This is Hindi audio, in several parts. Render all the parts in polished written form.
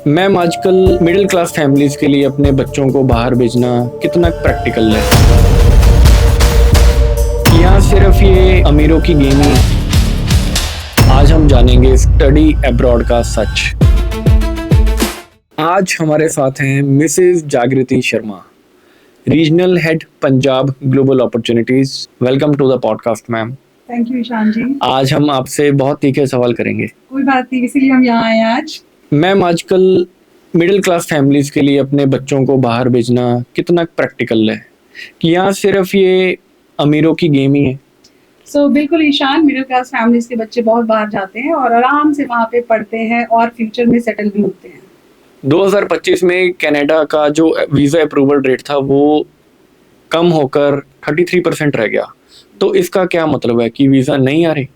मैम, आजकल मिडिल क्लास फैमिलीज के लिए अपने बच्चों को बाहर भेजना कितना प्रैक्टिकल है, या सिर्फ ये अमीरों की गेम ही है? आज हम जानेंगे स्टडी अब्रॉड का सच। आज हमारे साथ हैं Mrs Jagriti Sharma, regional head Punjab global opportunities. Welcome to the podcast ma'am. Thank you Ishaan ji. आज हम आपसे बहुत तीखे सवाल करेंगे। कोई बात नहीं, इसीलिए हम यहाँ आए हैं आज। मैम, आजकल मिडिल क्लास फैमिलीज के लिए अपने बच्चों को बाहर भेजना कितना प्रैक्टिकल है, कि यहाँ सिर्फ ये अमीरों की गेम ही है? बिल्कुल ईशान, मिडिल क्लास फैमिलीज के बच्चे बहुत बाहर जाते हैं और आराम से वहाँ पे पढ़ते हैं और फ्यूचर में सेटल भी होते हैं। 2025 में कनाडा का जो वीज़ा अप्रूवल रेट था वो कम होकर 33% रह गया। तो इसका क्या मतलब है कि वीज़ा नहीं आ रही?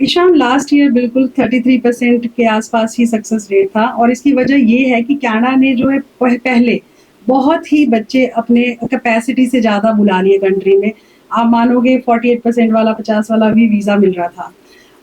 ईशान, लास्ट ईयर बिल्कुल 33% के आसपास ही सक्सेस रेट था और इसकी वजह ये है कि कनाडा ने जो है पहले बहुत ही बच्चे अपने कैपेसिटी से ज़्यादा बुला लिए कंट्री में। आप मानोगे 48% वाला, 50 वाला भी वीज़ा मिल रहा था।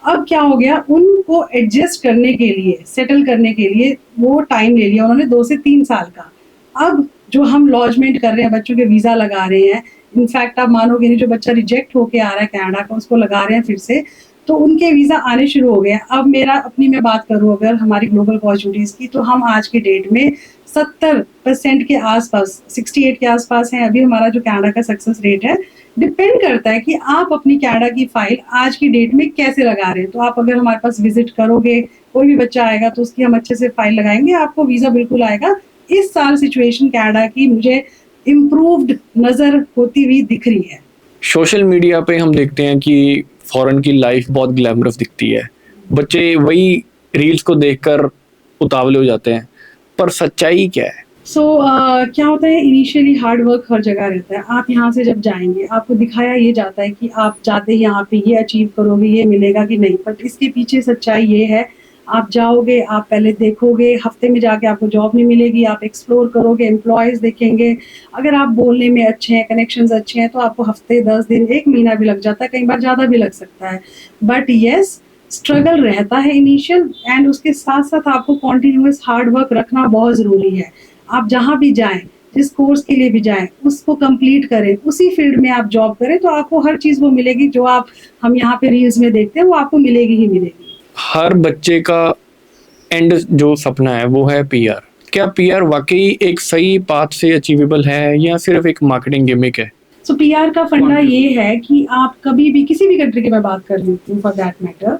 अब क्या हो गया, उनको एडजस्ट करने के लिए, सेटल करने के लिए वो टाइम ले लिया उन्होंने 2 से 3 साल का। अब जो हम लॉजमेंट कर रहे हैं, बच्चों के वीज़ा लगा रहे हैं, इनफैक्ट आप मानोगे नहीं, जो बच्चा रिजेक्ट होके आ रहा है कनाडा का, उसको लगा रहे हैं फिर से, तो उनके वीज़ा आने शुरू हो गए हैं। अब मैं बात करूँ अगर हमारी ग्लोबल अपॉर्चुनिटीज़ की, तो हम आज की डेट में 70% के आसपास, 68 के आसपास है अभी हमारा जो कनाडा का सक्सेस रेट है। डिपेंड करता है कि आप अपनी कनाडा की फाइल आज की डेट में कैसे लगा रहे हैं। तो आप अगर हमारे पास विजिट करोगे, कोई भी बच्चा आएगा तो उसकी हम अच्छे से फाइल लगाएंगे, आपको वीज़ा बिल्कुल आएगा। इस साल सिचुएशन कनाडा की मुझे इम्प्रूव्ड नज़र होती हुई दिख रही है। सोशल मीडिया पे हम देखते हैं कि फॉरेन की लाइफ बहुत ग्लैमरस दिखती है, बच्चे वही रील्स को देखकर उतावले हो जाते हैं, पर सच्चाई क्या है? क्या होता है, इनिशियली हार्ड वर्क हर जगह रहता है। आप यहाँ से जब जाएंगे आपको दिखाया ये जाता है कि आप जाते ही यहाँ पे ये अचीव करोगे, ये मिलेगा कि नहीं, बट इसके पीछे सच्चाई ये है, आप जाओगे, आप पहले देखोगे, हफ्ते में जाके आपको जॉब नहीं मिलेगी, आप एक्सप्लोर करोगे, एम्प्लॉयज़ देखेंगे। अगर आप बोलने में अच्छे हैं, कनेक्शंस अच्छे हैं, तो आपको हफ्ते, 10 दिन, 1 महीना भी लग जाता है, कई बार ज़्यादा भी लग सकता है। बट येस, स्ट्रगल रहता है इनिशियल, एंड उसके साथ साथ आपको कॉन्टिन्यूस हार्ड वर्क रखना बहुत ज़रूरी है। आप जहाँ भी जाएं, जिस कोर्स के लिए भी जाएं, उसको कंप्लीट करें, उसी फील्ड में आप जॉब करें, तो आपको हर चीज़ वो मिलेगी जो हम यहाँ पे रील्स में देखते हैं, वो आपको मिलेगी ही मिलेगी। हर बच्चे का एंड जो सपना है वो है पीआर। क्या पीआर वाकई एक सही पाथ से अचीवेबल है, या सिर्फ एक मार्केटिंग गिमिक है? पीआर का फंडा ये है कि आप कभी भी, किसी भी कंट्री की मैं बात कर रही हूँ फॉर दैट मैटर,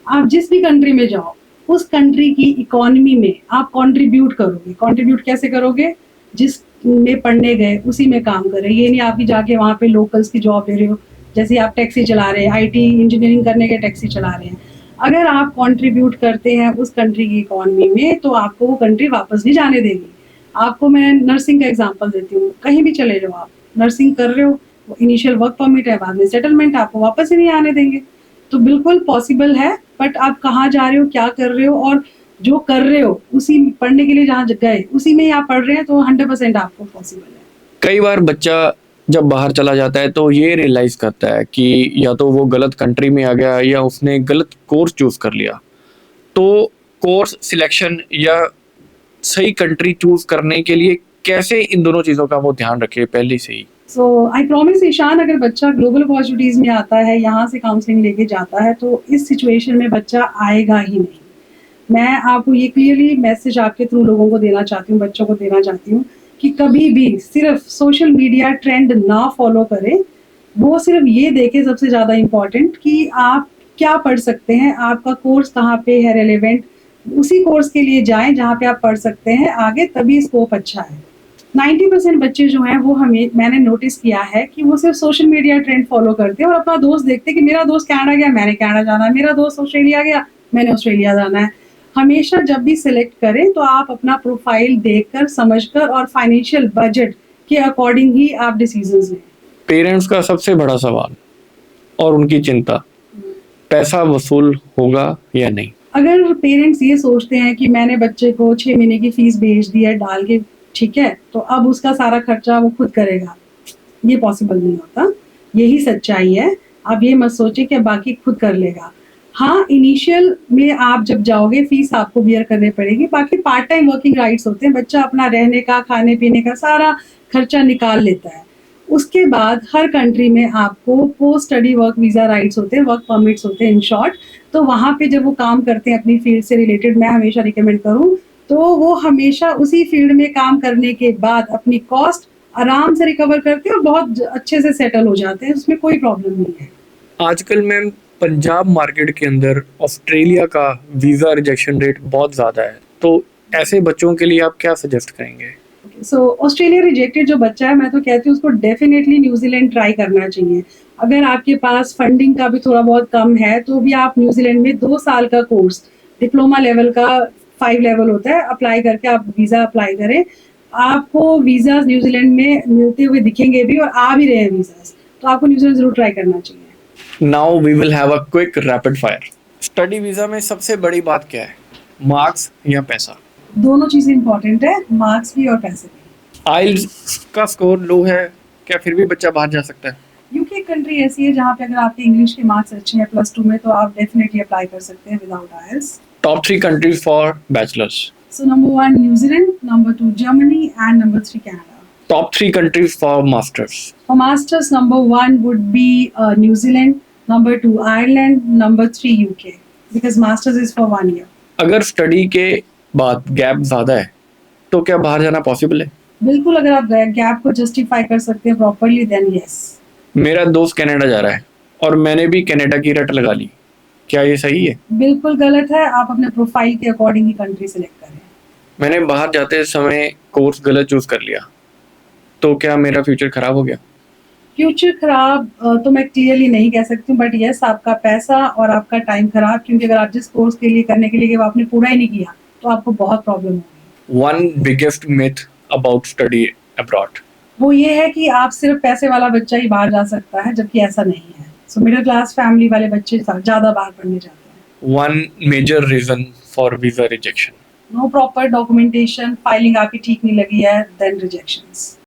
आप जिस भी कंट्री में जाओ, उस कंट्री की इकोनॉमी में आप कंट्रीब्यूट करोगे। कंट्रीब्यूट कैसे करोगे? जिस में पढ़ने गए उसी में काम करें। ये नहीं आप ही जाके वहाँ पे लोकल्स की जॉब ले रहे हो, जैसे आप टैक्सी चला रहे हैं, आईटी इंजीनियरिंग करने के टैक्सी चला रहे हैं। अगर आप कंट्रीब्यूट करते हैं उस कंट्री की इकोनॉमी में, तो आपको वो कंट्री वापस नहीं जाने देगी। आपको मैं नर्सिंग का एग्जांपल देती हूँ, कहीं भी चले जाओ, आप नर्सिंग कर रहे हो, इनिशियल वर्क परमिट है, बाद में सेटलमेंट, आपको वापस ही नहीं आने देंगे। तो बिल्कुल पॉसिबल है, बट आप कहाँ जा रहे हो, क्या कर रहे हो, और जो कर रहे हो उसी पढ़ने के लिए जहाँ गए उसी में ही आप पढ़ रहे हैं, तो 100% आपको पॉसिबल है। कई बार बच्चा जब बाहर चला जाता है तो ये रियलाइज करता है कि या तो वो गलत कंट्री में आ गया या उसने गलत कोर्स चूज कर लिया। तो कोर्स सिलेक्शन या सही कंट्री चूज करने के लिए कैसे इन दोनों चीजों का वो ध्यान रखे पहले से ही? आई प्रॉमिस ईशान, अगर बच्चा ग्लोबल अपॉर्चुनिटीज में आता है, यहाँ से काउंसलिंग लेके जाता है, तो इस सिचुएशन में बच्चा आएगा ही नहीं। मैं आपको ये क्लियरली मैसेज आपके थ्रू लोगों को देना चाहती हूँ, बच्चों को देना चाहती हूँ, कि कभी भी सिर्फ सोशल मीडिया ट्रेंड ना फॉलो करें। वो सिर्फ ये देखें, सबसे ज़्यादा इम्पॉर्टेंट, कि आप क्या पढ़ सकते हैं, आपका कोर्स कहाँ पे है रेलेवेंट, उसी कोर्स के लिए जाएं जहाँ पे आप पढ़ सकते हैं आगे, तभी स्कोप अच्छा है। 90% बच्चे जो हैं वो मैंने नोटिस किया है कि वो सिर्फ सोशल मीडिया ट्रेंड फॉलो करते हैं और अपना दोस्त देखते हैं कि मेरा दोस्त कनाडा गया, मैंने कनाडा जाना है, मेरा दोस्त ऑस्ट्रेलिया गया, मैंने ऑस्ट्रेलिया जाना है। हमेशा जब भी सिलेक्ट करें तो आप अपना प्रोफाइल देखकर, समझकर और फाइनेंशियल बजट के अकॉर्डिंग ही आप डिसीजंस लें। पेरेंट्स का सबसे बड़ा सवाल और उनकी चिंता, पैसा वसूल होगा या नहीं? अगर पेरेंट्स ये सोचते हैं कि मैंने बच्चे को 6 महीने की फीस भेज दी है डाल के, ठीक है, तो अब उसका सारा खर्चा वो खुद करेगा, ये पॉसिबल नहीं होता। यही सच्चाई है। आप ये मत सोचे कि बाकी खुद कर लेगा। हाँ, इनिशियल में आप जब जाओगे फीस आपको बियर करनी पड़ेगी, बाकी पार्ट टाइम वर्किंग राइट्स होते हैं, बच्चा अपना रहने का, खाने-पीने का सारा खर्चा निकाल लेता है। उसके बाद हर कंट्री में आपको post study work visa rights होते हैं, वर्क परमिट्स होते हैं इन शॉर्ट। तो वहाँ पे जब वो काम करते हैं अपनी फील्ड से रिलेटेड, मैं हमेशा रिकमेंड करूँ, तो वो हमेशा उसी फील्ड में काम करने के बाद अपनी कॉस्ट आराम से रिकवर करते हैं और बहुत अच्छे से सेटल हो जाते हैं, उसमें कोई प्रॉब्लम नहीं है। आजकल मैम पंजाब मार्केट के अंदर ऑस्ट्रेलिया का वीज़ा रिजेक्शन रेट बहुत ज़्यादा है, तो ऐसे बच्चों के लिए आप क्या सजेस्ट करेंगे? सो ऑस्ट्रेलिया रिजेक्टेड जो बच्चा है, मैं तो कहती हूँ उसको डेफिनेटली न्यूजीलैंड ट्राई करना चाहिए। अगर आपके पास फंडिंग का भी थोड़ा बहुत कम है तो भी आप न्यूजीलैंड में 2 साल का कोर्स, डिप्लोमा लेवल का 5 लेवल होता है, अप्लाई करके आप वीज़ा अप्लाई करें। आपको वीज़ा न्यूजीलैंड में मिलते हुए दिखेंगे भी और आ भी रहे हैं वीज़ास, तो आपको न्यूजीलैंड ज़रूर ट्राई करना चाहिए। Now we will have a quick rapid fire. Study visa में सबसे बड़ी बात क्या है, मार्क्स या पैसा? दोनों चीज़ें इंपॉर्टेंट है, मार्क्स भी और पैसे भी। आइल्स का स्कोर लो है, क्या फिर भी बच्चा बाहर जा सकता है? यूके कंट्री ऐसी है जहाँ पे अगर आपके इंग्लिश के मार्क्स अच्छे हैं +2 में, तो आप डेफिनेटली अप्लाई कर सकते हैं without IELTS. Top 3 countries for bachelors. So number 1 New Zealand, number 2 Germany, and number 3 Canada. Top 3 countries for masters. For masters, number 1 would be New Zealand, number 2 Ireland, number 3 UK, because masters is for 1 year. अगर स्टडी के बाद गैप ज़्यादा है तो क्या बाहर जाना पॉसिबल है? बिल्कुल, अगर आप गैप को जस्टिफाई कर सकते हैं प्रॉपर्ली, देन यस। मेरा दोस्त कनाडा जा रहा है और मैंने भी कनाडा की रट लगा ली, क्या ये सही है? बिल्कुल गलत है, आप अपने प्रोफाइल के अकॉर्डिंग ही कंट्री सेलेक्ट करें। मैंने बाहर जाते समय कोर्स गलत चूज कर लिया, तो क्या मेरा फ्यूचर खराब हो गया? फ्यूचर खराब तो मैं क्लियरली नहीं कह सकती हूँ, बट यस आपका पैसा और आपका टाइम खराब, क्योंकि अगर आप जिस कोर्स के लिए करने के लिए गए, वो आपने पूरा ही नहीं किया तो आपको बहुत प्रॉब्लम होगी। One biggest myth about study abroad. वो ये है कि आप सिर्फ पैसे वाला बच्चा ही बाहर जा सकता है, जबकि ऐसा नहीं है। सो मिडिल क्लास फैमिली वाले बच्चे ज़्यादा बाहर पढ़ने जाते हैं। One major reason for visa rejection. No proper documentation, filing आपकी ठीक नहीं लगी है, देन रिजेक्शंस।